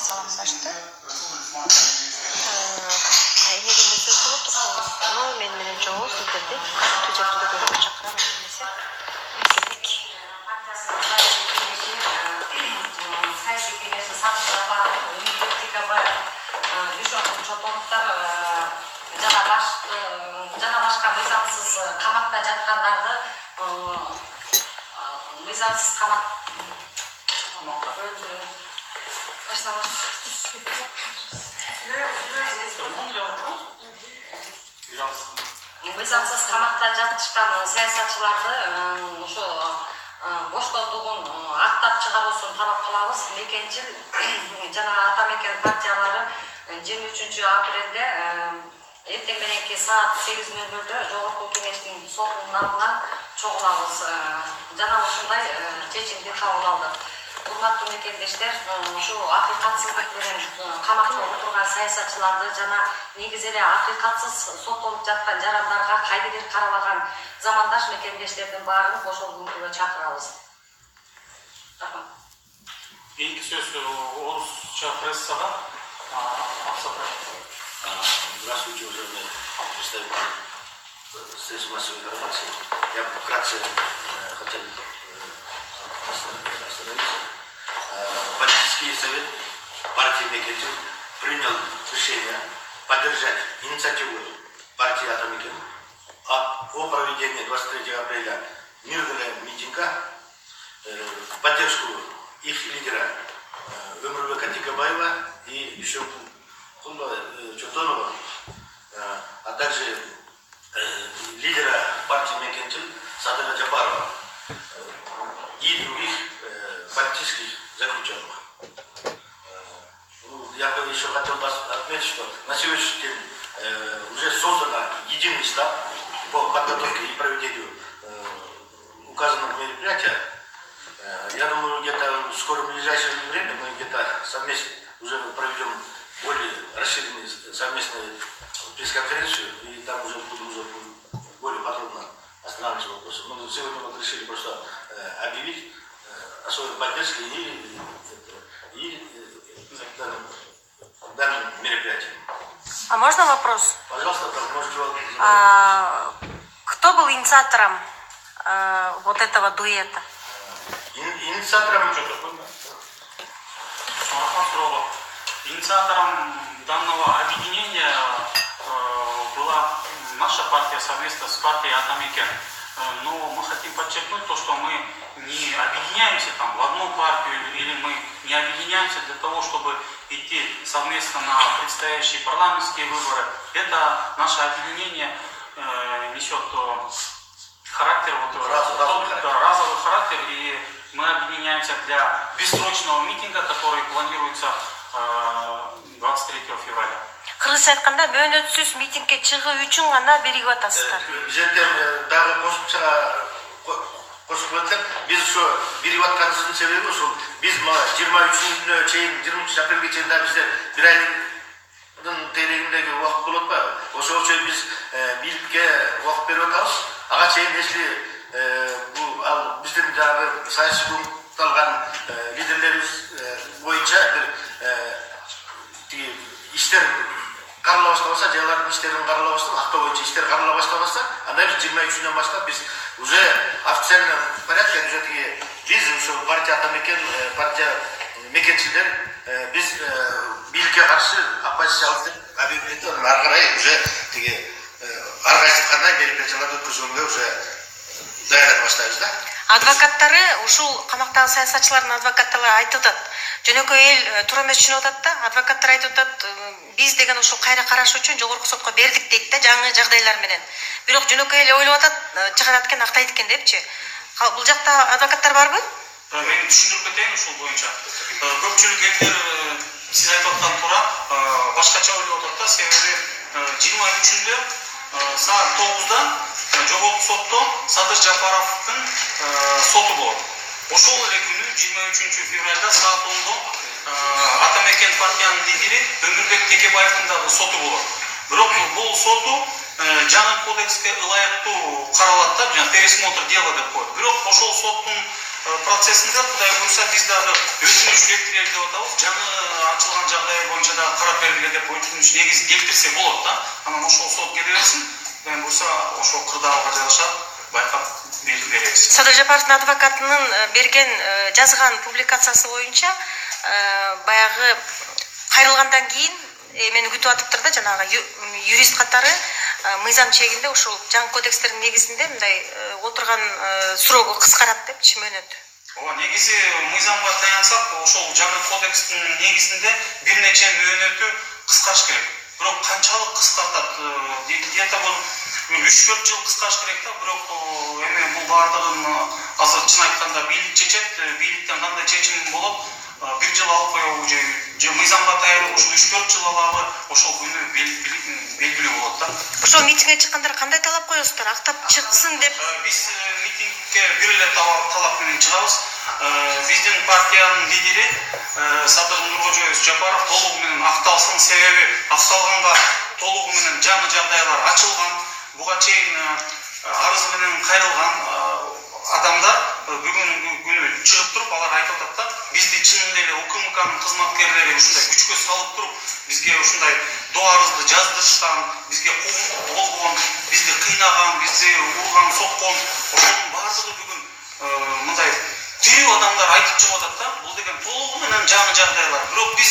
саламдашты. Эгерде сөз болуп турса, мен менен жолу сиздерди түзөтүүгө чакырам эмесе. Жана башка мыйзамсыз камакта жаткандарды мыйзамсыз камак мыйзамсыз камакта жатышкан саясатчыларды ошо боштондугун актап чыгаруусун талап кылабыз. Мекенчил жана ата мекен партиялары 23 апрелде эртең мененки саат 8:00 жогорку кеңештин сотунун алдынан чогулабыз. Жана ушундай чечимди кабыл алдык. Урматтуу мекендештер, ушу акыйкатсыздык менен камакта отурган саясатчыларды жана негизи эле акыйкатсыз соттолуп жаткан жарандарга кайдыгер карабаган замандаш мекендештердин баарын бошолгунга чакырабыз. Рахмат. Кийинки сөз орусча прессага Здравствуйте, уважаемые представители средств массовой информации. Я вкратце хотел остановиться. Политический совет партии Мекенчил принял решение поддержать инициативу партии Атамекен о проведении 23 апреля мирного митинга в поддержку их лидера Өмурбека Тикабаева и еще Чотонова, а также лидера партии Мекенчил Садыра Джапарова и других политических заключенных. Я бы еще хотел отметить, что на сегодняшний день уже создано единый штаб по подготовке и проведению указанного мероприятия. Я думаю, где-то в скором ближайшее время мы где-то совместно уже проведем более расширенную совместную пресс-конференцию, и там уже будем уже более подробно останавливаться вопросы. Мы сегодня вот решили просто объявить о своей поддержке и данном мероприятии. А можно вопрос? Пожалуйста, можете Кто был инициатором вот этого дуэта? Инициатором Инициатором данного объединения была наша партия совместно с партией Атамекен. Но мы хотим подчеркнуть то, что мы не объединяемся там в одну партию или мы не объединяемся для того, чтобы идти совместно на предстоящие парламентские выборы. Это наше объединение несет характер, разовый характер, и мы объединяемся для бессрочного митинга, который планируется 23 февраля. Кыргызча айтканда мөөнөтсүз митингге чыгуу үчүн гана биригип атасыздар. Бизде дагы кошумча кошуп өтсөк, биз ошо биригип атканыбыздын себеби ушул биз 23-күнө чейин 23 апрелге чейин да бизде бир айдын тегерегиндеги убакыт болуп атпайбы? Ошол үчүн биз бийликке убакыт берип атабыз. Ага чейин если бул биздин дагы саясий курулталган лидерлерибиз боюнча бир иштер карала баштабаса, жалардын иштерин карала баштап, актоо боюнча иштер карала баштабаса, анда биз 23-күнөн баштап биз уже официальный порядке уже биз ошо партия Атамекен, партия мекенчилер биз бийликке каршы оппозициялык деп объявление этип, ары карай уже ар кайсы кандай мероприятияларды өткөзгөнгө уже даярдана баштайбыз да. Адвокаттары, ушул камактагы саясатчылардын адвокаттары айтып атат. Жөнөкөй эл туура эмес түшүнүп атат да. Адвокаттар айтып атат, биз деген ушул кайра караш үчүн жогорку сотко бердик дейт да, жаңы жагдайлар менен. Бирок жөнөкөй эл ойлоп атат, чыгарат экен, актайт экен депчи. Бул жакта адвокаттар барбы? Мен түшүндүрүп кетейин ушул боюнча. Көпчүлүк элдер сиз айтып аткан туура башкача ойлоп атат да, себеби 23-күндө саат 9-да жогорку сотто Садыр Жапаровдун соту болот. Ошол эле күнү 23 февралда саат 10-да Атамекен партиянын лидери Өмүрбек Текебаевдин дагы соту болот. Бирок бул соту жаңы кодекске ылайыктуу каралат да, пересмотр дела деп коет. Бирок ошол соттун процессинде Кудай буйрса биз дагы өтүнүч берели деп атабыз. Жаңы ачылган калган жагдай боюнча да карап бергиле деп өтүнүч негизи келтирсе болот да. Анан ошол сот келе берсин. Мен бурса ошол кырдаалга жашап байкап беребиз. Садыр Жапаровдун адвокатынын берген жазган публикациясы боюнча баягы кайрылгандан кийин мени күтүп атыптыр да жанагы юрист катары мыйзам чегинде ушул жаңы кодекстердин негизинде мындай отурган срогу кыскарат депчи мөөнөтү. Ооба, негизи мыйзамга таянсак, ошол жаңы кодекстин негизинде бир нече мөөнөтү кыскарыш керек. Бирок канчалык кыскартат? Где-то бул 3-4 жыл кыскарыш керек да, бирок эми бул баардыгын азыр чын айтканда бийлик чечет, бийликтен кандай чечим болот? 1 жыл алып коебу же мыйзамга таянып ушул 3-4 жыл алабы, ошол күнү белгилүү болот да. Ошол митингге чыккандар кандай талап коесуздар? Актап чыксын деп. Биз митингге бир эле талап менен чыгабыз. Биздин партиянын лидери Садыр Нуркожоевич Жапаров толугу менен акталсын, себеби акталганга толугу менен жаңы жагдайлар ачылган. Буга чейин арыз менен кайрылган адамдар бүгүнкү күнү чыгып туруп алар айтып атат да, бизди чын эле УКМКнын кызматкерлери ушундай күчкө салып туруп, бизге ушундай доо арызды жаздырышкан, бизге куугунтук болгон, бизди кыйнаган, бизди урган, соккон, ошонун баардыгы бүгүн мындай тирүү адамдар айтып чыгып атат да. Бул деген толугу менен жаңы жагдайлар. Бирок биз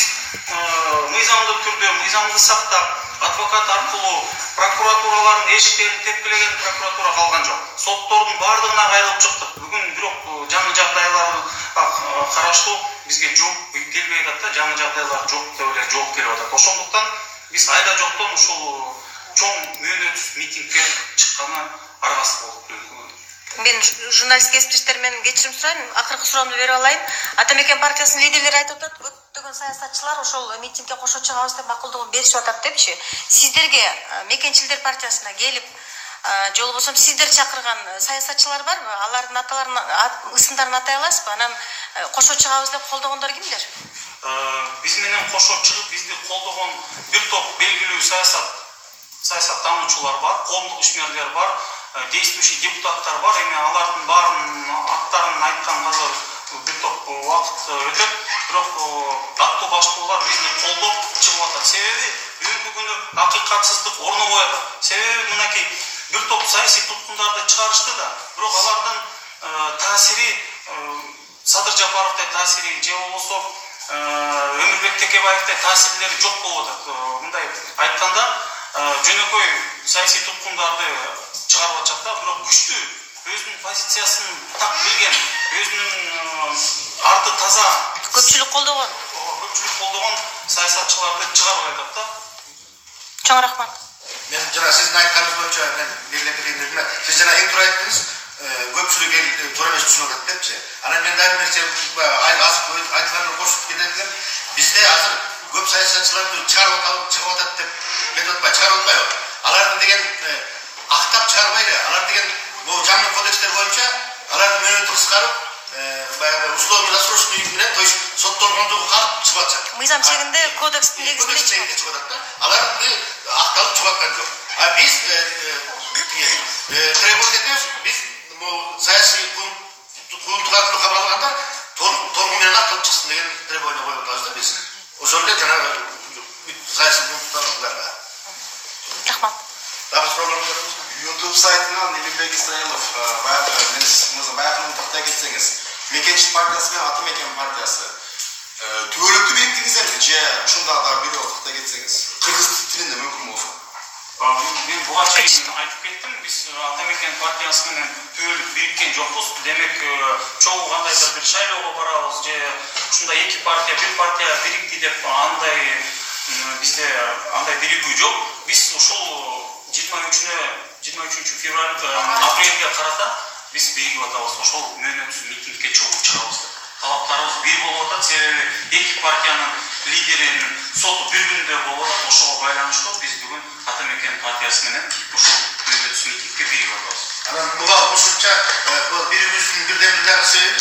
мыйзамдуу түрдө мыйзамды сактап, адвокат аркылуу прокуратуралардын эшиктерин тепкилеген прокуратура калган жок. Соттордун баардыгына кайрылып чыктык. Бүгүн бирок жаңы жагдайларга караштуу бизге жооп келбей атат да, жаңы жагдайлар жок деп эле жооп келип атат. Ошондуктан биз айда жоктон ушул чоң мөөнөтсүз митингге чыкканы аргасыз болуп. Мен журналист кесиптештер менен кечирим сурайм, акыркы суроомду берип алайын. Атамекен партиясынын лидерлери айтып атат, көптөгөн саясатчылар ошол митингге кошо чыгабыз деп макулдугун беришип атат депчи. Сиздерге Мекенчилдер партиясына келип, же болбосо сиздер чакырган саясатчылар барбы? Алардын аталарын ысымдарын атай аласызбы? Анан кошо чыгабыз деп колдогондор кимдер? Биз менен кошо чыгып бизди колдогон бир топ белгилүү саясаттануучулар бар, коомдук ишмерлер бар, действующий депутаттар бар. Эми алардын баарын аттарын айткан азыр бир топ убакыт өтөт. Бирок аттуу баштуулар бизди колдоп чыгып атат. Себеби бүгүнкү күнү акыйкатсыздык орнобой атат. Себеби мынакей бир топ саясий туткундарды чыгарышты да, бирок алардын таасири Садыр Жапаровдой таасири же болбосо Өмүрбек Текебаевдой таасирлери жок болуп атат. Мындай айтканда жөнөкөй саясий туткундарды чыгарып атышат да, бирок күчтүү өзүнүн позициясын так билген, өзүнүн арты таза, көпчүлүк колдогон саясатчыларды чыгарып атат да. Чоң рахмат. Мен жана сиздин айтканыңыз боюнча мен белгилендирдим. Сиз жана эң туура айттыңыз, көпчүлүк эл туура эмес түшүнүп атат депчи. Анан мен дагы бир нерсе айтылганын кошуп кетет. Бизде азыр көп саясатчыларды чыгарып атат деп айтып атпай, чыгарып атпайбы? Аларды деген актап чыгарбайды. Алар деген бул жаңы кодекстер боюнча алардын мөөнөтү кыскарып, баягы условно-досрочный менен, то есть соттолгондугу калып чыгып атат. Мыйзам чегинде кодекстин негизинде чыгып атат да. Аларды акталып чыгып аткан жок. А биз требовать этебиз, биз бул саясий куугунтук аркылуу кабылгандар толугу менен акталып чыксын деген требование коюп атабыз да биз. Ошол эле жанагы саясий куугунтуктарга. рахмат. Дагы суроолорду беребиз. YouTube сайтынан Илимбек Исраилов баягы токтой кетсеңиз, Мекенчил партиясы менен Атамекен партиясы түбөлүктүү бириктиңиздерби же ушунда да бирөө токтой кетсеңиз, кыргыз тилинде мүмкүн болсо? Мен буга чейин айтып кеттим, биз Атамекен партиясы менен түбөлүк бириккен жокпуз. Демек, чогуу кандайдыр бир шайлоого барабыз же ушундай эки партия, бир партия бирикти деп андай бизде андай биригүү жок. Биз ушул 23 февраль апрелге карата биз биригип атабыз. Ошол мөөнөтсүз митингге чогуу чыгабыз деп. Талаптарыбыз бир болуп атат, себеби эки партиянын лидеринин соту бир күндө болуп атат. Ошого байланыштуу биз бүгүн Атамекен партиясы менен ушул мөөнөтсүз митингге биригип атабыз. Анан буга кошумча биригүүбүздүн бирден бир дагы себеби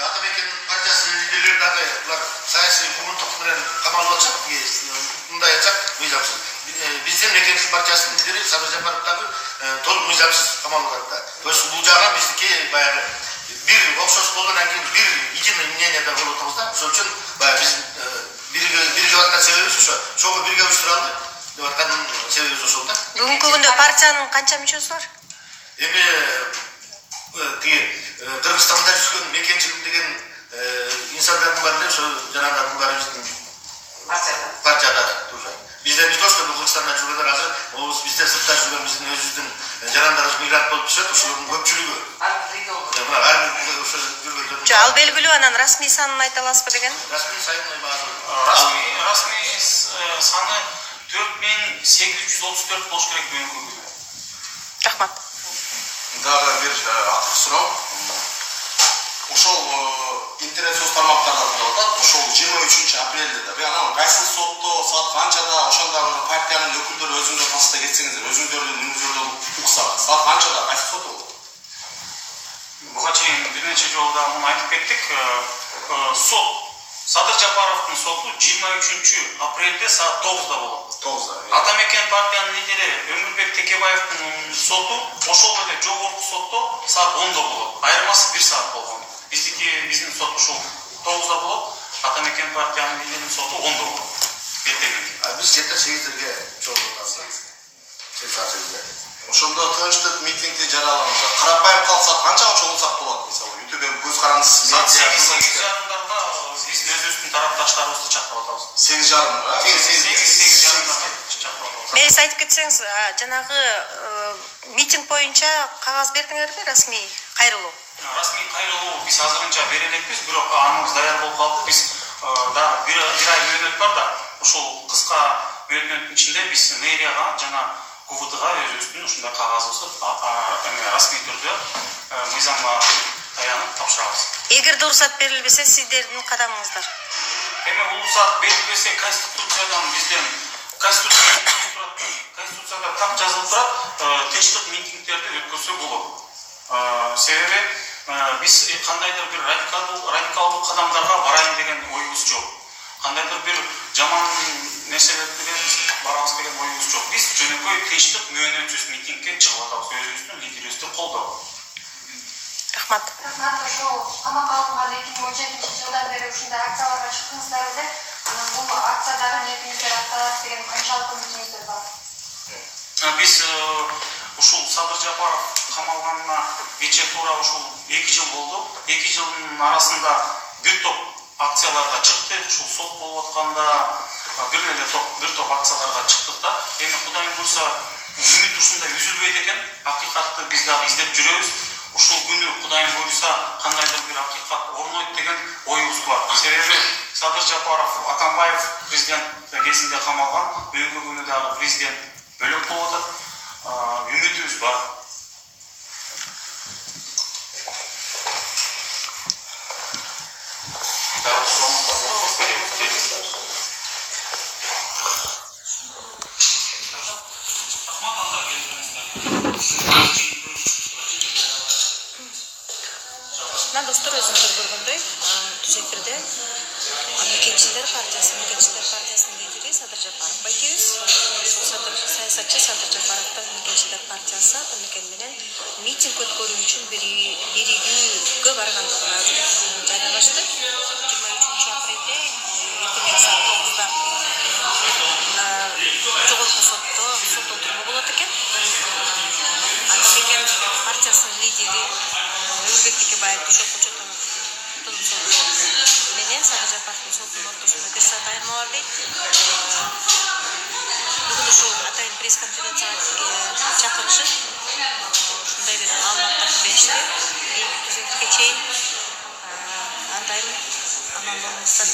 Атамекен партиясынын лидерлери дагы булар саясий куугунтук менен камалып атышат, мындай айтсак мыйзамсыз. Биздин Мекенчил партиясынын лидери Садыр Жапаров дагы толук мыйзамсыз камалып атат да. То есть бул жагынан биздики баягы бир окшош болгондон кийин бир единый мнениеде болуп атабыз да. Ошол үчүн баягы биз биригип жатқан себебіміз ошо бирге уюштуралы деп аткан себебибиз ошол да. Бүгүнкү күндө партиянын канча мүчөсү бар? Эми тиги Кыргызстанда жүргөн Мекенчилик деген инсандардын баары ошо жанагы баарыбыздын партияда тоже. Биздер не то что Кыргызстанда жүргөндөр азыр, биздер сыртта жүргөн биздин өзүбүздүн жарандарыбыз мигрант болуп түшөт, ошолордун көпчүлүгү. Ал белгилүү, анан расмий санын айта аласызбы деген? Расмий санын Расмий саны 4834 болуш керек бүгүнкү күндө. Рахмат. Дагы бир актык суроо. Ошол интернет соц тармактарда турат, ошол 23 апрелде да. Анан кайсы сотто, саат канчада ошондагы партиянын өкүлдөрү өзүңөр таста кетсеңиздер, өзүңөрдүн үнүңөрдөн укса, саат канчада кайсы сот болот? Буга чейин бир нече жолу да муну айтып кеттик. Сот Садыр Жапаровдун соту 23 апрелде саат 9да болот. 9да. Атамекен партиянын лидери Өмүрбек Текебаевдин соту ошол эле жогорку сотто саат 10да болот. Айырмасы 1 саат болгон. Биздин сот ушул 9да болот. Атамекен партиянын лидеринин соту 10да болот. Биз жетер 8дерге чогулабыз. Ошондо тынчтык митингди жарыялаганга карапайым калсак канчага чогулсак болот? Мисалы, ютубе көз карандысыз саат 8:30-дарга биз өзүбүздүн тарапташтарыбызды чакырып атабыз. 8:30-да? 8:30-дарга чакырып атабыз. Мейс айтып кетсеңиз, жанагы митинг боюнча кагаз бердиңерби, расмий кайрылуу? Расмий кайрылуу биз азырынча бере элекпиз, бирок аныбыз даяр болуп калды. Биз дагы бир ай мөөнөт бар да, ошол кыска мөөнөттүн ичинде биз мэрияга жана КУВДга өзүбүздүн ушундай кагазыбызды расмий түрдө мыйзамга таянып тапшырабыз. Эгерде уруксат берилбесе, сиздердин кадамыңыздар? Эми уруксат берилбесе, конституциядан бизден конституцияда так жазылып турат, тынчтык митингдерди өткөрсө болот. Себеби биз кандайдыр бир радикалдуу кадамдарга барайын деген оюбуз жок. Кандайдыр бир жаман нерселерге барабыз деген оюбуз жок. Биз жөнөкөй тынчтык мөөнөтсүз митингге чыгып атабыз, өзүбүздүн лидерибизди колдоп. Рахмат. Ошол камакка алынган 2017-жылдан бери ушундай акцияларга чыктыңыздар эле. Анан бул акциядагы ниетиңиздер атталат деген канчалык үмүтүңүздөр бар? Биз ушул Садыр Жапаров камалганына кече туура ушул 2 жыл болду. 2 жылдын арасында бир топ акцияларга чыкты. Ушул сот болуп атканда бир топ акцияларга чыктык да. Эми Кудайым буйрса үмүт ушундай үзүлбөйт экен. Акыйкатты биз дагы издеп жүрөбүз. Ушул күнү Кудайым буйрса кандайдыр бир акыйкат орнойт деген оюбуз бар. Себеби Садыр Жапаров Атамбаев президент кезинде камалган, бүгүнкү күнү дагы президент бөлөк болуп атат. Үмүтүбүз бар. Достор, өзүңүздөр көргөндөй, түз эфирде Мекенчилер партиясынын лидери Садыр Жапаров байкебиз. Саясатчы Садыр Жапаровдун Мекенчилер партиясы Атамекен менен митинг өткөрүү үчүн биригүүгө баргандыгын жарыялашты. 23 апрелде эртең саат 9да жогорку сот отуруму болот экен. Атамекен партиясынын лидери Өмүрбек Текебаев Дүйшөк Кочотовдун соту менен Садыр Жапаровдун сотунун ортосунда 1 саат айырма бар дейт. Бүгүн ушул атайын пресс-конференцияга чакырышып, ушундай бир маалыматтарды беришти. Түзөтүүгө чейин ар дайым аман болуңуздар.